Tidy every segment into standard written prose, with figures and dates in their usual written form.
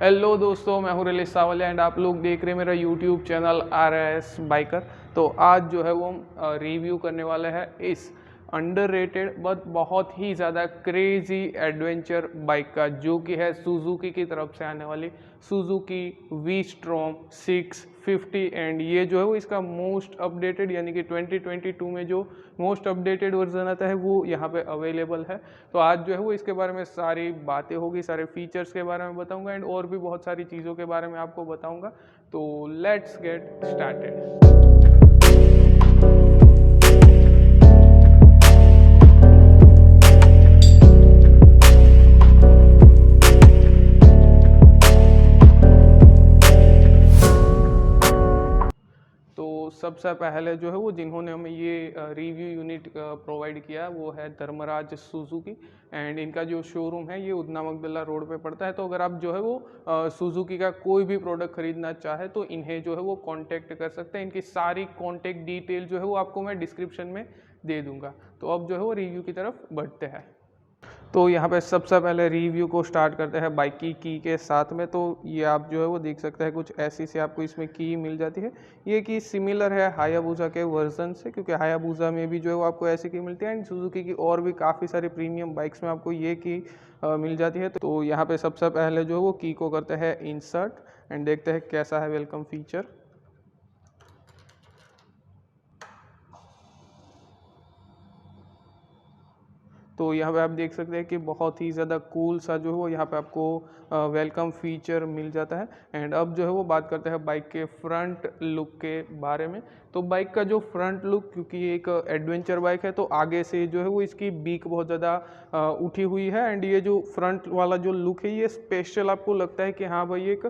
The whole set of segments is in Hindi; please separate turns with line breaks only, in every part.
हेलो दोस्तों, मैं हूँ रिलीज सावलिया एंड आप लोग देख रहे हैं मेरा यूट्यूब चैनल RS बाइकर। तो आज जो है वो हम रिव्यू करने वाले हैं इस अंडररेटेड बट बहुत ही ज़्यादा क्रेजी एडवेंचर बाइक का, जो कि है सुजुकी की तरफ से आने वाली सुजुकी वी-स्ट्रॉम 650। एंड ये जो है वो इसका मोस्ट अपडेटेड यानी कि 2022 में जो मोस्ट अपडेटेड वर्जन आता है वो यहाँ पे अवेलेबल है। तो आज जो है वो इसके बारे में सारी बातें होगी, सारे फीचर्स के बारे में बताऊंगा एंड और भी बहुत सारी चीज़ों के बारे में आपको बताऊंगा। तो लेट्स गेट स्टार्टेड। सबसे पहले जो है वो जिन्होंने हमें ये रिव्यू यूनिट प्रोवाइड किया वो है धर्मराज सुजुकी। एंड इनका जो शोरूम है ये उधना मकबल्ला रोड पे पड़ता है। तो अगर आप जो है वो सुजुकी का कोई भी प्रोडक्ट खरीदना चाहे तो इन्हें जो है वो कांटेक्ट कर सकते हैं। इनकी सारी कांटेक्ट डिटेल जो है वो आपको मैं डिस्क्रिप्शन में दे दूंगा। तो अब जो है वो रिव्यू की तरफ बढ़ते हैं। तो यहाँ पे सबसे पहले रिव्यू को स्टार्ट करते हैं बाइक की के साथ में। तो ये आप जो है वो देख सकते हैं कुछ ऐसी से आपको इसमें की मिल जाती है। ये की सिमिलर है हायाबुसा के वर्जन से, क्योंकि हायाबुसा में भी जो है वो आपको ऐसी की मिलती है एंड सुजुकी की और भी काफ़ी सारी प्रीमियम बाइक्स में आपको ये की मिल जाती है। तो यहाँ पे सबसे पहले जो है वो की को करते हैं इंसर्ट एंड देखते हैं कैसा है वेलकम फीचर। तो यहाँ पे आप देख सकते हैं कि बहुत ही ज़्यादा कूल सा जो है वो यहाँ पे आपको वेलकम फीचर मिल जाता है। एंड अब जो है वो बात करते हैं बाइक के फ्रंट लुक के बारे में। तो बाइक का जो फ्रंट लुक, क्योंकि ये एक एडवेंचर बाइक है तो आगे से जो है वो इसकी बीक बहुत ज़्यादा उठी हुई है। एंड ये जो फ्रंट वाला जो लुक है ये स्पेशल आपको लगता है कि हाँ भाई एक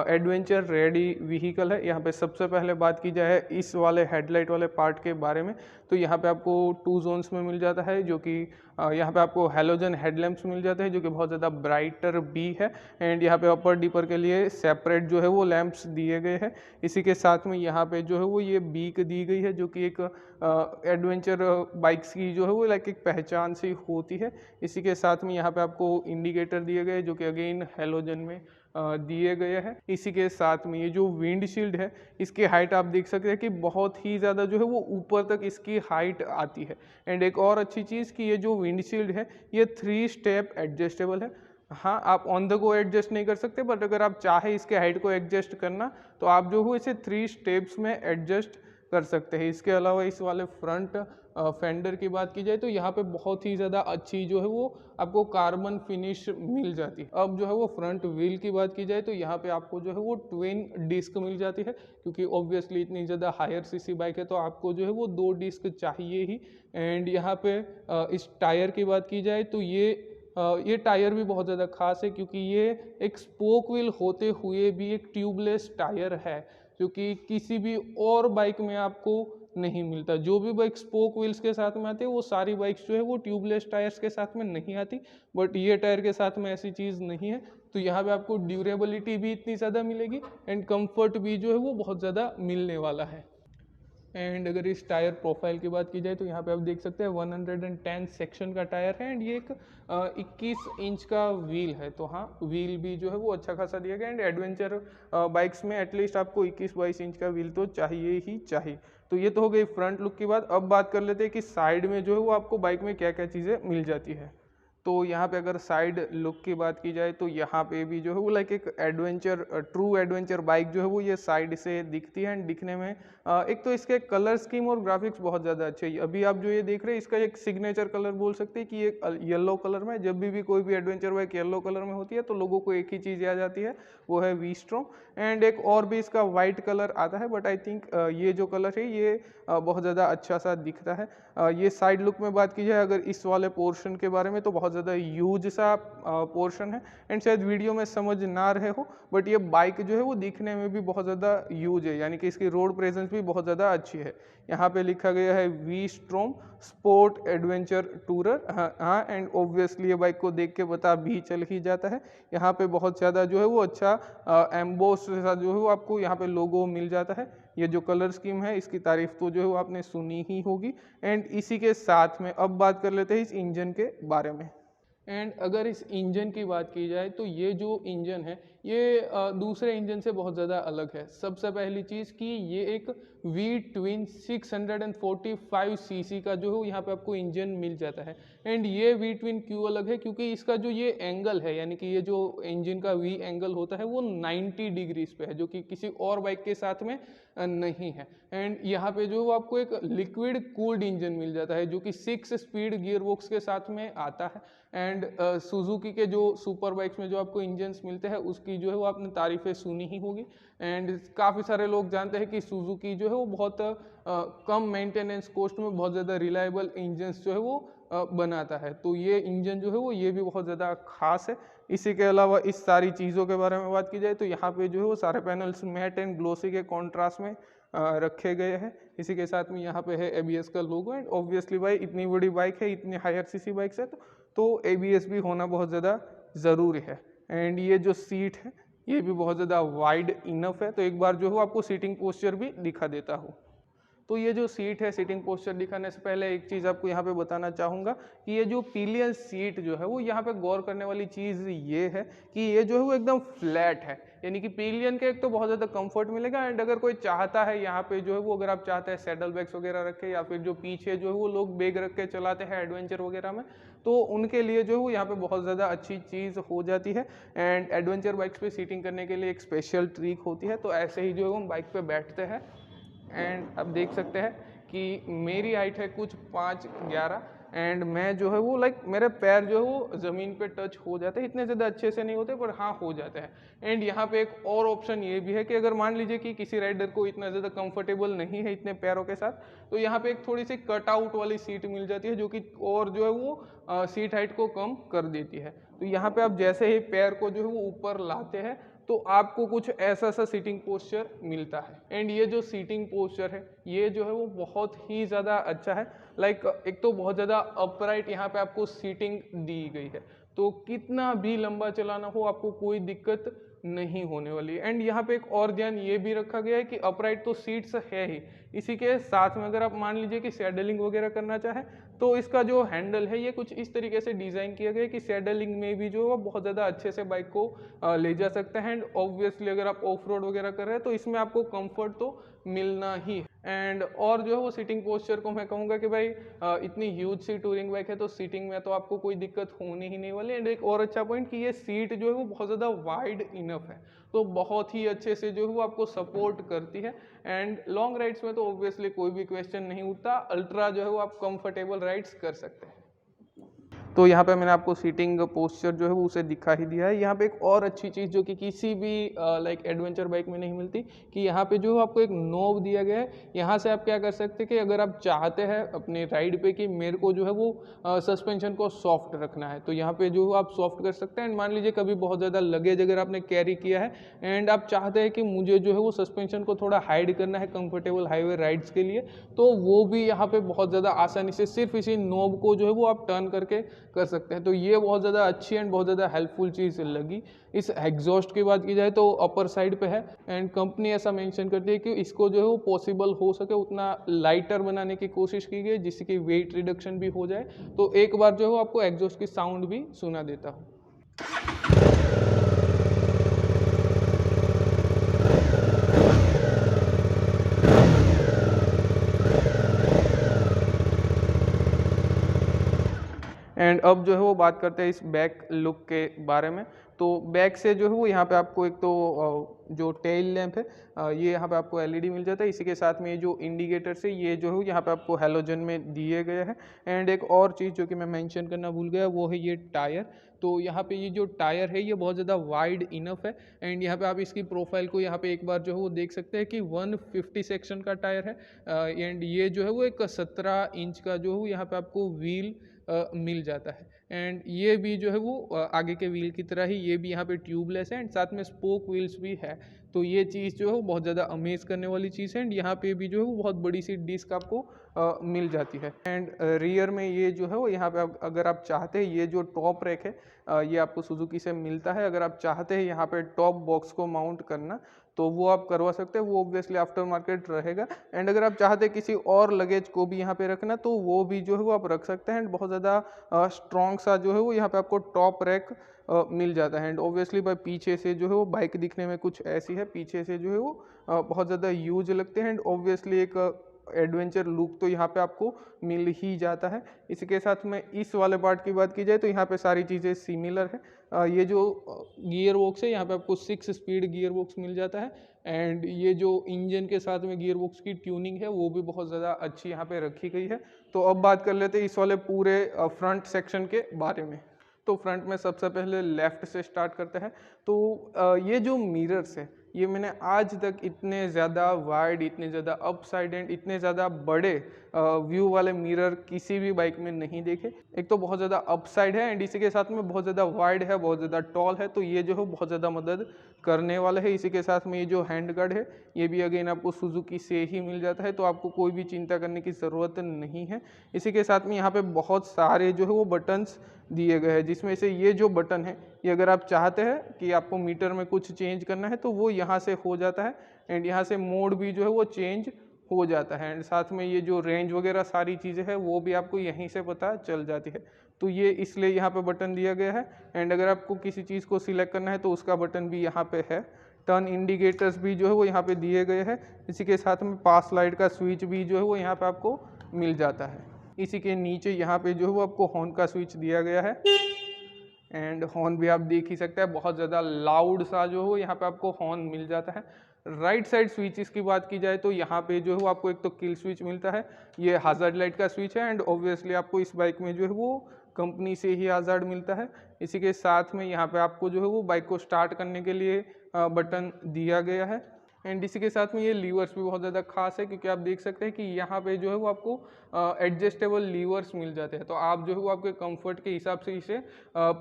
एडवेंचर रेडी व्हीकल है। यहाँ पे सबसे पहले बात की जाए इस वाले हेडलाइट वाले पार्ट के बारे में, तो यहाँ पे आपको 2 जोन्स में मिल जाता है, जो कि यहाँ पे आपको हेलोजन हेडलैम्प्स मिल जाते हैं जो कि बहुत ज़्यादा ब्राइटर भी है। एंड यहाँ पे अपर डीपर के लिए सेपरेट जो है वो लैंप्स दिए गए हैं। इसी के साथ में यहाँ पे जो है वो ये बीक दी गई है, जो कि एक एडवेंचर बाइक्स की जो है वो लाइक एक पहचान सी होती है। इसी के साथ में यहाँ पे आपको इंडिकेटर दिए गए जो कि अगेन हेलोजन में दिए गए हैं। इसी के साथ में ये जो विंडशील्ड है इसकी हाइट आप देख सकते हैं कि बहुत ही ज़्यादा जो है वो ऊपर तक इसकी हाइट आती है। एंड एक और अच्छी चीज़ कि ये जो विंडशील्ड है ये 3 स्टेप एडजस्टेबल है। हाँ, आप ऑन द गो एडजस्ट नहीं कर सकते, बट अगर आप चाहे इसके हाइट को एडजस्ट करना तो आप जो हो इसे 3 स्टेप्स में एडजस्ट कर सकते हैं। इसके अलावा इस वाले फ्रंट फेंडर की बात की जाए तो यहाँ पे बहुत ही ज़्यादा अच्छी जो है वो आपको कार्बन फिनिश मिल जाती है। अब जो है वो फ्रंट व्हील की बात की जाए तो यहाँ पे आपको जो है वो ट्विन डिस्क मिल जाती है, क्योंकि ऑब्वियसली इतनी ज़्यादा हायर सीसी बाइक है तो आपको जो है वो 2 डिस्क चाहिए ही। एंड यहाँ पे इस टायर की बात की जाए तो ये टायर भी बहुत ज़्यादा खास है, क्योंकि ये एक स्पोक व्हील होते हुए भी एक ट्यूबलेस टायर है, जो कि किसी भी और बाइक में आपको नहीं मिलता। जो भी बाइक स्पोक व्हील्स के साथ में आती है वो सारी बाइक्स जो है वो ट्यूबलेस टायर्स के साथ में नहीं आती, बट ये टायर के साथ में ऐसी चीज़ नहीं है। तो यहाँ पे आपको ड्यूरेबिलिटी भी इतनी ज़्यादा मिलेगी एंड कंफर्ट भी जो है वो बहुत ज़्यादा मिलने वाला है। एंड अगर इस टायर प्रोफाइल की बात की जाए तो यहाँ पे आप देख सकते हैं 110 सेक्शन का टायर है एंड ये एक 21 इंच का व्हील है। तो हाँ, व्हील भी जो है वो अच्छा खासा दिया गया एंड एडवेंचर बाइक्स में एटलीस्ट आपको 21-22 इंच का व्हील तो चाहिए ही चाहिए। तो ये तो हो गई फ्रंट लुक की बात। अब बात कर लेते हैं कि साइड में जो है वो आपको बाइक में क्या क्या चीज़ें मिल जाती है। तो यहाँ पे अगर साइड लुक की बात की जाए तो यहाँ पे भी जो है वो लाइक एक एडवेंचर ट्रू एडवेंचर बाइक जो है वो ये साइड से दिखती है एंड दिखने में एक तो इसके कलर स्कीम और ग्राफिक्स बहुत ज़्यादा अच्छे है। अभी आप जो ये देख रहे हैं इसका एक सिग्नेचर कलर बोल सकते हैं कि ये येलो कलर में, जब भी कोई भी एडवेंचर बाइक येलो कलर में होती है तो लोगों को एक ही चीज़ याद आती है, वो है वी-स्ट्रॉम। एंड एक और भी इसका वाइट कलर आता है, बट आई थिंक ये जो कलर है ये बहुत ज़्यादा अच्छा सा दिखता है। ये साइड लुक में बात की जाए अगर इस वाले पोर्शन के बारे में तो बहुत ज़्यादा ह्यूज सा पोर्शन है एंड शायद वीडियो में समझ ना रहे हो, बट ये बाइक जो है वो दिखने में भी बहुत ज़्यादा ह्यूज है, यानी कि इसकी रोड प्रेजेंस भी बहुत ज़्यादा अच्छी है। यहाँ पे लिखा गया है वी-स्ट्रॉम स्पोर्ट एडवेंचर टूरर। हाँ, एंड ऑब्वियसली ये बाइक को देख के पता भी चल ही जाता है। यहाँ पे बहुत ज़्यादा जो है वो अच्छा एम्बोस के साथ जो है वो आपको यहाँ पे लोगो मिल जाता है। ये जो कलर स्कीम है इसकी तारीफ तो जो है वो आपने सुनी ही होगी। एंड इसी के साथ में अब बात कर लेते हैं इस इंजन के बारे में। एंड अगर इस इंजन की बात की जाए तो ये जो इंजन है ये दूसरे इंजन से बहुत ज़्यादा अलग है। सबसे पहली चीज़ कि ये एक वी ट्विन 645 सीसी का जो है यहाँ पे आपको इंजन मिल जाता है। एंड ये वी ट्विन क्यों अलग है, क्योंकि इसका जो ये एंगल है यानी कि ये जो इंजन का वी एंगल होता है वो 90 डिग्रीज पे है, जो कि किसी और बाइक के साथ में नहीं है। एंड यहाँ पे जो आपको एक लिक्विड कूल्ड इंजन मिल जाता है जो कि 6 स्पीड गियर बॉक्स के साथ में आता है। एंड सुजुकी के जो सुपर बाइक्स में जो आपको इंजन्स मिलते हैं उसकी जो है वो आपने तारीफ़ें सुनी ही होगी। एंड काफ़ी सारे लोग जानते हैं कि सुजुकी जो है वो बहुत कम मेंटेनेंस कॉस्ट में बहुत ज़्यादा रिलायबल इंजन्स जो है वो बनाता है। तो ये इंजन जो है वो ये भी बहुत ज़्यादा खास है। इसी के अलावा इस सारी चीज़ों के बारे में बात की जाए तो यहाँ पे जो है वो सारे पैनल्स मैट एंड ग्लोसी के कॉन्ट्रास्ट में रखे गए हैं। इसी के साथ में यहाँ पे है ABS का लोगो। एंड ऑब्वियसली भाई इतनी बड़ी बाइक है, इतनी हायर सीसी बाइक्स है तो ABS भी होना बहुत ज़्यादा ज़रूरी है। एंड ये जो सीट है ये भी बहुत ज़्यादा वाइड इनफ है। तो एक बार जो है आपको सीटिंग पोस्चर भी दिखा देता हूँ। तो ये जो सीट है, सीटिंग पोस्चर दिखाने से पहले एक चीज़ आपको यहाँ पे बताना चाहूँगा कि ये जो पिलियन सीट जो है वो यहाँ पे गौर करने वाली चीज़ ये है कि ये जो है वो एकदम फ्लैट है। यानी कि पिलियन के एक तो बहुत ज़्यादा कंफर्ट मिलेगा। एंड अगर कोई चाहता है यहाँ पे जो है वो, अगर आप चाहते हैं सैडल बैग्स वगैरह रखे या फिर जो पीछे जो है वो लोग बैग रख के चलाते हैं एडवेंचर वगैरह में, तो उनके लिए जो है वो यहाँ पे बहुत ज़्यादा अच्छी चीज़ हो जाती है। एंड एडवेंचर बाइक्स पे सीटिंग करने के लिए एक स्पेशल ट्रिक होती है। तो ऐसे ही जो है हम बाइक पे बैठते हैं एंड अब देख सकते हैं कि मेरी हाइट है कुछ 5'11" एंड मैं जो है वो मेरे पैर जो है वो ज़मीन पे टच हो जाते हैं। इतने ज़्यादा अच्छे से नहीं होते पर हाँ हो जाते हैं। एंड यहाँ पे एक और ऑप्शन ये भी है कि अगर मान लीजिए कि किसी राइडर को इतना ज़्यादा कंफर्टेबल नहीं है इतने पैरों के साथ, तो यहाँ पे एक थोड़ी सी कट आउट वाली सीट मिल जाती है जो कि और जो है वो सीट हाइट को कम कर देती है। तो यहाँ पे आप जैसे ही पैर को जो है वो ऊपर लाते हैं तो आपको कुछ ऐसा सा सीटिंग पोस्चर मिलता है। एंड ये जो सीटिंग पोस्चर है ये जो है वो बहुत ही ज़्यादा अच्छा है। एक तो बहुत ज़्यादा अपराइट यहाँ पे आपको सीटिंग दी गई है, तो कितना भी लंबा चलाना हो आपको कोई दिक्कत नहीं होने वाली है। एंड यहाँ पे एक और ध्यान ये भी रखा गया है कि अपराइट तो सीट्स है ही, इसी के साथ में अगर आप मान लीजिए कि सैडलिंग वगैरह करना चाहें तो इसका जो हैंडल है ये कुछ इस तरीके से डिज़ाइन किया गया है कि सैडलिंग में भी जो है बहुत ज़्यादा अच्छे से बाइक को ले जा सकते हैं। एंड ऑब्वियसली अगर आप ऑफ रोड वगैरह कर रहे हैं तो इसमें आपको कंफर्ट तो मिलना ही है। एंड और जो है वो सीटिंग पोस्चर को मैं कहूँगा कि भाई इतनी ह्यूज सी टूरिंग बाइक है तो सीटिंग में तो आपको कोई दिक्कत होने ही नहीं वाली। एंड एक और अच्छा पॉइंट कि ये सीट जो है वो बहुत ज़्यादा वाइड इनफ है, तो बहुत ही अच्छे से जो है वो आपको सपोर्ट करती है। एंड लॉन्ग राइड्स में तो ऑब्वियसली कोई भी क्वेश्चन नहीं उठता, अल्ट्रा जो है वो आप कंफर्टेबल राइड्स कर सकते हैं। तो यहाँ पे मैंने आपको सीटिंग पोस्चर जो है वो उसे दिखा ही दिया है। यहाँ पे एक और अच्छी चीज़ जो कि किसी भी एडवेंचर बाइक में नहीं मिलती कि यहाँ पे जो आपको एक नोब दिया गया है। यहाँ से आप क्या कर सकते हैं कि अगर आप चाहते हैं अपने राइड पे कि मेरे को जो है वो सस्पेंशन को सॉफ्ट रखना है तो यहाँ पे जो आप सॉफ्ट कर सकते हैं। एंड मान लीजिए कभी बहुत ज़्यादा लगेज अगर आपने कैरी किया है एंड आप चाहते हैं कि मुझे जो है वो सस्पेंशन को थोड़ा हाइड करना है कंफर्टेबल हाईवे राइड्स के लिए, तो वो भी यहाँ पे बहुत ज़्यादा आसानी से सिर्फ इसी नोब को जो है वो आप टर्न करके कर सकते हैं। तो ये बहुत ज़्यादा अच्छी एंड बहुत ज़्यादा हेल्पफुल चीज़ लगी। इस एग्जॉस्ट की बात की जाए तो अपर साइड पे है एंड कंपनी ऐसा मेंशन करती है कि इसको जो है वो पॉसिबल हो सके उतना लाइटर बनाने की कोशिश की गई जिससे कि वेट रिडक्शन भी हो जाए। तो एक बार जो है वो आपको एग्जॉस्ट की साउंड भी सुना देता हूँ। एंड अब जो है वो बात करते हैं इस बैक लुक के बारे में। तो बैक से जो है वो यहाँ पे आपको एक तो जो टेल लैंप है ये यहाँ पे आपको एलईडी मिल जाता है। इसी के साथ में ये जो इंडिकेटर्स है ये जो है यहाँ पे आपको हैलोजन में दिए गए हैं। एंड एक और चीज़ जो कि मैं मेंशन करना भूल गया वो है ये टायर। तो यहाँ पे ये जो टायर है ये बहुत ज़्यादा वाइड इनफ है। एंड यहाँ पे आप इसकी प्रोफाइल को यहाँ पे एक बार जो है वो देख सकते हैं कि 150 सेक्शन का टायर है। एंड ये जो है वो एक 17 इंच का जो है यहाँ पे आपको व्हील मिल जाता है। एंड ये भी जो है वो आगे के व्हील की तरह ही ये भी यहाँ पे ट्यूबलेस है एंड साथ में स्पोक व्हील्स भी है। तो ये चीज़ जो है वो बहुत ज़्यादा अमेज करने वाली चीज़ है। एंड यहाँ पे भी जो है वो बहुत बड़ी सी डिस्क आपको मिल जाती है। एंड रियर में ये जो है वो यहाँ पे अगर आप चाहते हैं ये जो टॉप रैक है ये आपको सुजुकी से मिलता है। अगर आप चाहते हैं यहाँ पे टॉप बॉक्स को माउंट करना तो वो आप करवा सकते हैं, वो ऑब्वियसली आफ्टर मार्केट रहेगा। एंड अगर आप चाहते हैं किसी और लगेज को भी यहाँ पे रखना तो वो भी जो है वो आप रख सकते हैं। एंड बहुत ज़्यादा स्ट्रॉन्ग सा जो है वो यहाँ पे आपको टॉप रैक मिल जाता है। एंड ऑब्वियसली भाई पीछे से जो है वो बाइक दिखने में कुछ ऐसी है, पीछे से जो है वो बहुत ज़्यादा ह्यूज लगते हैं। एंड ऑब्वियसली एक एडवेंचर लुक तो यहाँ पे आपको मिल ही जाता है। इसके साथ में इस वाले पार्ट की बात की जाए तो यहाँ पे सारी चीज़ें सिमिलर है। ये जो गियर बॉक्स है यहाँ पे आपको 6 स्पीड गियर बॉक्स मिल जाता है। एंड ये जो इंजन के साथ में गियर बॉक्स की ट्यूनिंग है वो भी बहुत ज़्यादा अच्छी यहाँ पे रखी गई है। तो अब बात कर लेते हैं इस वाले पूरे फ्रंट सेक्शन के बारे में। तो फ्रंट में सबसे पहले लेफ़्ट से स्टार्ट करते हैं। तो ये जो मिरर्स है ये मैंने आज तक इतने ज़्यादा वाइड, इतने ज़्यादा अप साइड एंड इतने ज़्यादा बड़े व्यू वाले मिरर किसी भी बाइक में नहीं देखे। एक तो बहुत ज़्यादा अप साइड है एंड इसी के साथ में बहुत ज़्यादा वाइड है, बहुत ज़्यादा टॉल है, तो ये जो है बहुत ज़्यादा मदद करने वाला है। इसी के साथ में ये जो हैंड गार्ड है ये भी अगेन आपको सुजुकी से ही मिल जाता है, तो आपको कोई भी चिंता करने की ज़रूरत नहीं है। इसी के साथ में यहाँ पे बहुत सारे जो है वो बटन्स दिए गए हैं, जिसमें से ये जो बटन है ये अगर आप चाहते हैं कि आपको मीटर में कुछ चेंज करना है तो वो यहाँ से हो जाता है। एंड यहाँ से मोड भी जो है वो चेंज हो जाता है। एंड साथ में ये जो रेंज वगैरह सारी चीज़ें हैं वो भी आपको यहीं से पता चल जाती है। तो ये इसलिए यहाँ पे बटन दिया गया है। एंड अगर आपको किसी चीज़ को सिलेक्ट करना है तो उसका बटन भी यहाँ पे है। टर्न इंडिकेटर्स भी जो है वो यहाँ पे दिए गए हैं। इसी के साथ में पास लाइट का स्विच भी जो है वो यहाँ पे आपको मिल जाता है। इसी के नीचे यहाँ पे जो है वो आपको हॉर्न का स्विच दिया गया है। एंड हॉर्न भी आप देख ही सकते हैं, बहुत ज़्यादा लाउड सा जो है यहाँ पे आपको हॉर्न मिल जाता है। राइट साइड स्विचेस की बात की जाए तो यहाँ पे जो है वो आपको एक तो किल स्विच मिलता है, ये हज़ार्ड लाइट का स्विच है। एंड ऑब्वियसली आपको इस बाइक में जो है वो कंपनी से ही हज़ार्ड मिलता है। इसी के साथ में यहाँ पे आपको जो है वो बाइक को स्टार्ट करने के लिए बटन दिया गया है। एंड इसी के साथ में ये लीवर्स भी बहुत ज़्यादा खास है, क्योंकि आप देख सकते हैं कि यहाँ पे जो है वो आपको एडजस्टेबल लीवर्स मिल जाते हैं। तो आप जो है वो आपके कंफर्ट के हिसाब से इसे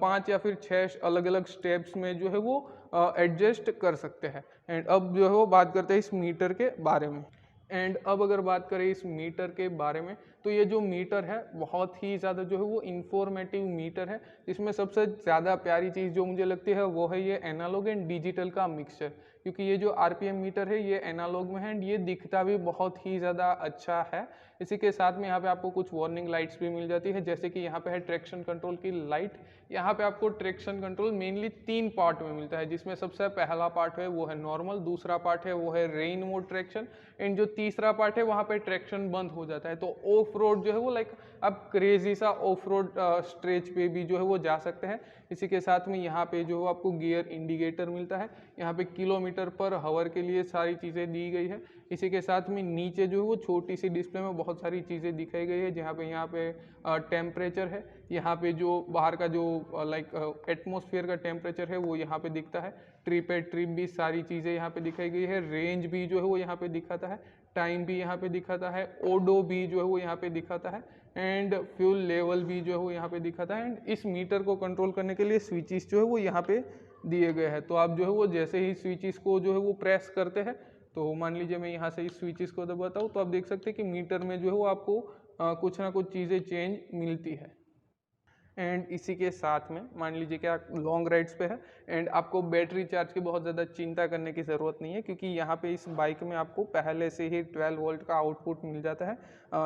5 या फिर 6 अलग अलग स्टेप्स में जो है वो एडजस्ट कर सकते हैं। एंड अब जो है वो बात करते हैं इस मीटर के बारे में। एंड अब अगर बात करें इस मीटर के बारे में तो ये जो मीटर है बहुत ही ज़्यादा जो है वो इंफॉर्मेटिव मीटर है। इसमें सबसे ज़्यादा प्यारी चीज़ जो मुझे लगती है वो है ये एनालॉग एंड डिजिटल का मिक्सचर, क्योंकि ये जो आरपीएम मीटर है ये एनालॉग में है एंड ये दिखता भी बहुत ही ज़्यादा अच्छा है। इसी के साथ में यहाँ पे आपको कुछ वार्निंग लाइट्स भी मिल जाती है, जैसे कि यहाँ पे है ट्रैक्शन कंट्रोल की लाइट। यहाँ पे आपको ट्रैक्शन कंट्रोल मेनली 3 पार्ट में मिलता है, जिसमें सबसे पहला पार्ट है वो है नॉर्मल, दूसरा पार्ट है वो है रेन मोड ट्रैक्शन एंड जो तीसरा पार्ट है वहाँ पे ट्रैक्शन बंद हो जाता है। तो ऑफ रोड जो है वो लाइक आप क्रेजी सा ऑफ रोड स्ट्रेच पे भी जो है वो जा सकते हैं। इसी के साथ में यहाँ पे जो आपको गियर इंडिकेटर मिलता है, यहाँ पे किलोमीटर पर हावर के लिए सारी चीज़ें दी गई है। इसी के साथ में नीचे जो है वो छोटी सी डिस्प्ले में बहुत सारी चीज़ें दिखाई गई है, जहाँ पे यहाँ पे टेम्परेचर है, यहाँ पे जो बाहर का जो लाइक एटमॉस्फेयर का टेम्परेचर है वो यहाँ पे दिखता है, ट्रिप एट ट्रिप भी सारी चीज़ें यहाँ पे दिखाई गई है, रेंज भी जो है वो यहाँ पे दिखाता है, टाइम भी यहाँ पे दिखाता है, ओडो भी जो है वो यहाँ पे दिखाता है एंड फ्यूल लेवल भी जो है वो यहाँ पे दिखाता है। एंड इस मीटर को कंट्रोल करने के लिए स्विचेस जो है वो यहाँ पे दिए गए हैं। तो आप जो है वो जैसे ही स्विचेस को जो है वो प्रेस करते हैं, तो मान लीजिए मैं यहाँ से इस स्विचेस को दबाता हूँ तो आप देख सकते हैं कि मीटर में जो है वो आपको कुछ ना कुछ चीज़ें चेंज मिलती है। एंड इसी के साथ में मान लीजिए कि आप लॉन्ग राइड्स पे है एंड आपको बैटरी चार्ज की बहुत ज़्यादा चिंता करने की ज़रूरत नहीं है, क्योंकि यहाँ पे इस बाइक में आपको पहले से ही 12 वोल्ट का आउटपुट मिल जाता है,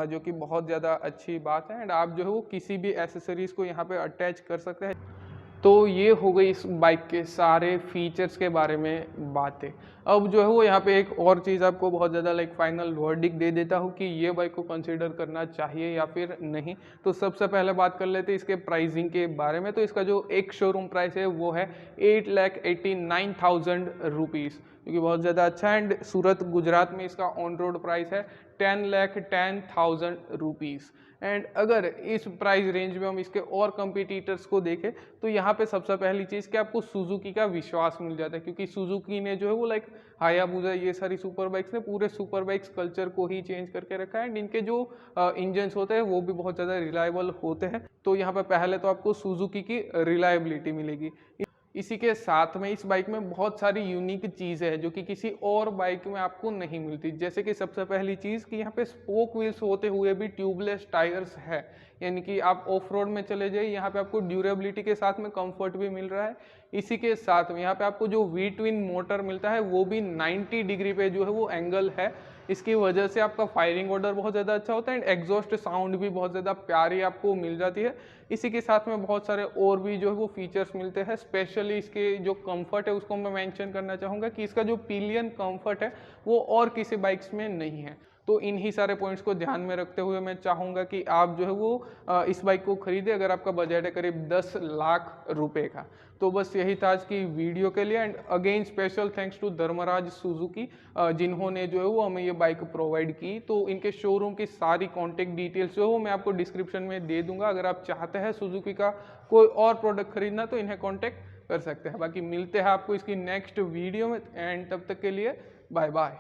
जो कि बहुत ज़्यादा अच्छी बात है। एंड आप जो है वो किसी भी एसेसरीज़ को यहाँ पे अटैच कर सकते हैं। तो ये हो गई इस बाइक के सारे फीचर्स के बारे में बातें। अब जो है वो यहाँ पे एक और चीज़ आपको बहुत ज़्यादा लाइक फाइनल वर्डिक्ट दे देता हूँ कि ये बाइक को कंसीडर करना चाहिए या फिर नहीं। तो सबसे पहले बात कर लेते हैं इसके प्राइसिंग के बारे में। तो इसका जो एक शोरूम प्राइस है वो है 8,89,000 रुपीज़, जो कि बहुत ज़्यादा अच्छा है। एंड सूरत गुजरात में इसका ऑन रोड प्राइस है 10,10,000 रुपीज़। एंड अगर इस प्राइस रेंज में हम इसके और कंपटीटर्स को देखें तो यहाँ पे सबसे पहली चीज़ कि आपको सुजुकी का विश्वास मिल जाता है, क्योंकि सुजुकी ने जो है वो लाइक हायाबुसा ये सारी सुपर बाइक्स ने पूरे सुपर बाइक्स कल्चर को ही चेंज करके रखा है। एंड इनके जो इंजन्स होते हैं वो भी बहुत ज़्यादा रिलायबल होते हैं। तो यहाँ पे पहले तो आपको सुजुकी की रिलायबिलिटी मिलेगी। इसी के साथ में इस बाइक में बहुत सारी यूनिक चीज़ें हैं जो कि किसी और बाइक में आपको नहीं मिलती। जैसे कि सबसे पहली चीज़ कि यहाँ पे स्पोक व्हील्स होते हुए भी ट्यूबलेस टायर्स है। यानी कि आप ऑफ रोड में चले जाइए, यहाँ पे आपको ड्यूरेबिलिटी के साथ में कंफर्ट भी मिल रहा है। इसी के साथ में यहाँ पे आपको जो वी ट्विन मोटर मिलता है वो भी 90 डिग्री पे जो है वो एंगल है। इसकी वजह से आपका फायरिंग ऑर्डर बहुत ज़्यादा अच्छा होता है एंड एग्जॉस्ट साउंड भी बहुत ज़्यादा प्यारी आपको मिल जाती है। इसी के साथ में बहुत सारे और भी जो है वो फीचर्स मिलते हैं। स्पेशली इसके जो कंफर्ट है उसको मैं मेंशन करना चाहूँगा कि इसका जो पिलियन कंफर्ट है वो और किसी बाइक्स में नहीं है। तो इन्हीं सारे पॉइंट्स को ध्यान में रखते हुए मैं चाहूँगा कि आप जो है वो इस बाइक को खरीदें अगर आपका बजट है करीब 10 लाख रुपए का। तो बस यही था आज की वीडियो के लिए and again special thanks to Dharmraj Suzuki जिन्होंने जो है वो हमें ये बाइक प्रोवाइड की। तो इनके शोरूम की सारी कॉन्टेक्ट डिटेल्स जो है वो मैं आपको डिस्क्रिप्शन में दे दूंगा। अगर आप चाहते हैं सुजुकी का कोई और प्रोडक्ट खरीदना तो इन्हें कॉन्टेक्ट कर सकते हैं। बाकी मिलते हैं आपको इसकी नेक्स्ट वीडियो में एंड तब तक के लिए बाय बाय।